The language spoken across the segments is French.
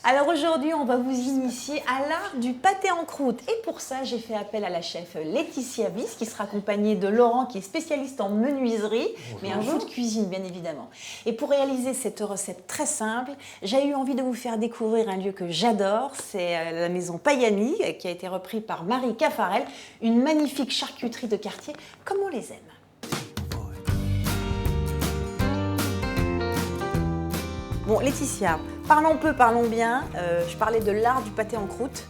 Alors aujourd'hui, on va vous initier à l'art du pâté en croûte. Et pour ça, j'ai fait appel à la chef Laetitia Vis, qui sera accompagnée de Laurent, qui est spécialiste en menuiserie, mais un bout de cuisine, bien évidemment. Et pour réaliser cette recette très simple, j'ai eu envie de vous faire découvrir un lieu que j'adore. C'est la maison Payani, qui a été repris par Marie Caffarel, une magnifique charcuterie de quartier, comme on les aime. Bon, Laetitia, parlons peu, parlons bien. Je parlais de l'art du pâté en croûte.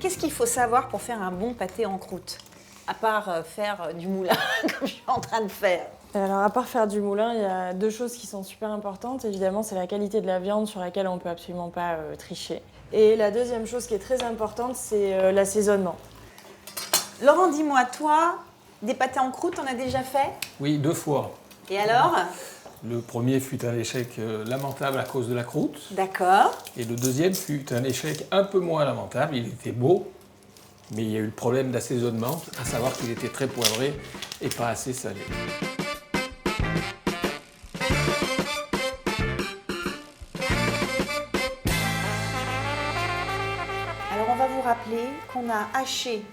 Qu'est-ce qu'il faut savoir pour faire un bon pâté en croûte? À part faire du moulin, comme je suis en train de faire. Alors, à part faire du moulin, il y a deux choses qui sont super importantes. Évidemment, c'est la qualité de la viande sur laquelle on ne peut absolument pas tricher. Et la deuxième chose qui est très importante, c'est l'assaisonnement. Laurent, dis-moi, toi, des pâtés en croûte, on a déjà fait? Oui, 2 fois. Et alors? Le premier fut un échec lamentable à cause de la croûte. D'accord. Et le deuxième fut un échec un peu moins lamentable. Il était beau, mais il y a eu le problème d'assaisonnement, à savoir qu'il était très poivré et pas assez salé. Alors, on va vous rappeler qu'on a haché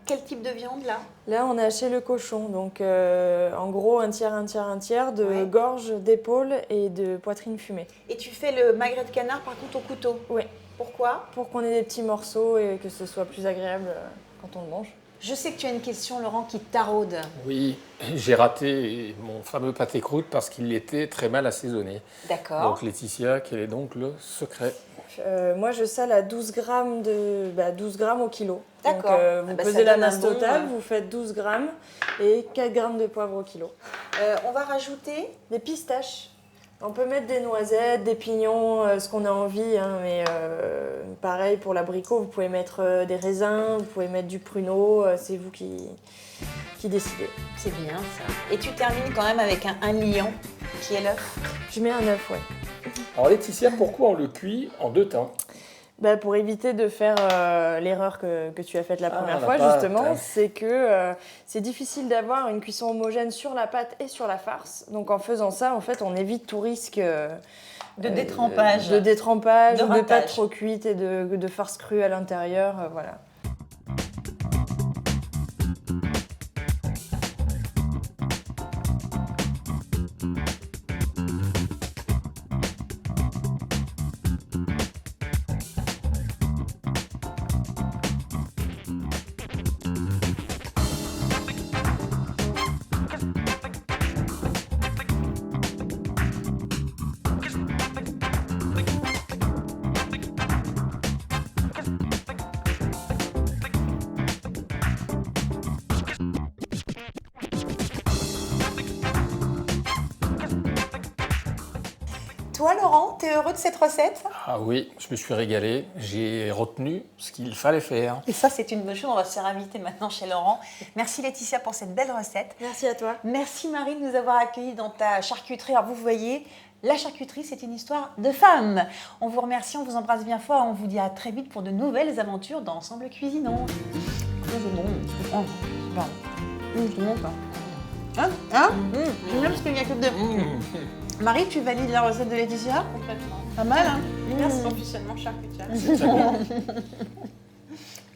quel type de viande, là? Là, on a haché le cochon, donc en gros, un tiers de Ouais. gorge, d'épaule et de poitrine fumée. Et tu fais le magret de canard, par contre, au couteau. Oui, Pourquoi? pour qu'on ait des petits morceaux et que ce soit plus agréable quand on le mange. Je sais que tu as une question, Laurent, qui te taraude. Oui, j'ai raté mon fameux pâté croûte parce qu'il était très mal assaisonné. D'accord. Donc Laetitia, quel est donc le secret? Moi, je sale à 12 grammes, 12 grammes au kilo. D'accord. Donc, vous Ah bah, ça pesez la donne un masse bon, totale, vous faites 12 grammes et 4 grammes de poivre au kilo. On va rajouter. Des pistaches. On peut mettre des noisettes, des pignons, ce qu'on a envie, hein, mais pareil pour l'abricot, vous pouvez mettre des raisins, vous pouvez mettre du pruneau, c'est vous qui décidez. C'est bien ça. Et tu termines quand même avec un liant, qui est l'œuf. Je mets un œuf, ouais. Alors Laetitia, pourquoi on le cuit en 2 temps? Pour éviter de faire l'erreur que tu as faite la première la fois, pâte. justement, c'est que c'est difficile d'avoir une cuisson homogène sur la pâte et sur la farce. Donc en faisant ça, en fait, on évite tout risque De détrempage. de détrempage, De de pâte ratage. trop cuite et de farce crue à l'intérieur. Voilà. Toi, Laurent, t'es heureux de cette recette? Ah oui, je me suis régalé. J'ai retenu ce qu'il fallait faire. Et ça, c'est une bonne chose. On va se faire inviter maintenant chez Laurent. Merci Laetitia pour cette belle recette. Merci à toi. Merci Marie de nous avoir accueillis dans ta charcuterie. Alors vous voyez, la charcuterie, c'est une histoire de femmes. On vous remercie, on vous embrasse bien fort. On vous dit à très vite pour de nouvelles aventures dans Ensemble Cuisinons. C'est bon ça. Hein? J'aime bien parce qu'il y a que deux. Marie, tu valides la recette de Laetitia? Complètement. Pas mal, hein? Merci. Son fonctionnement charcutier. C'est très bon.